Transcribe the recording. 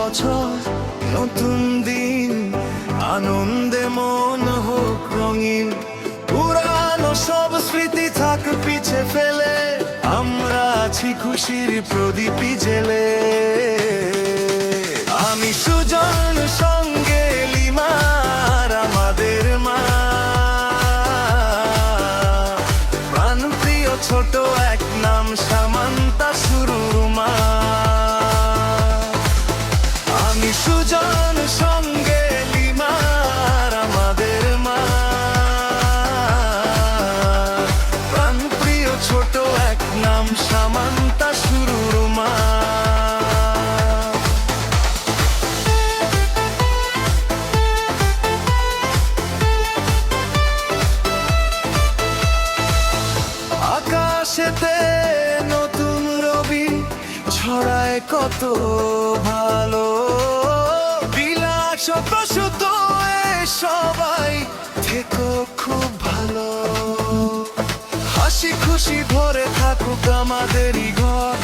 বছর, নতুন দিন, আনন্দে মন হোক রঙিন। পুরানো সব স্মৃতি থাক পিছে ফেলে, আমরা আছি খুশির প্রদীপী জেলে। আমি সুজন, সঙ্গে লিমার আমাদের মা, প্রাণপ্রিয় ছোট এক নাম সামান্তা শুরুর মা। আমি সুজন, সঙ্গে লিমার আমাদের মা, প্রাণপ্রিয় ছোট এক নাম সামান্তা শুরুর মা। আকাশেতে নতুন রবি ছড়ায় কত ভালো, বিলাস প্রসূত সবাই থেকো খুব ভালো। হাসি খুশি ভরে থাকুক আমাদেরই ঘর,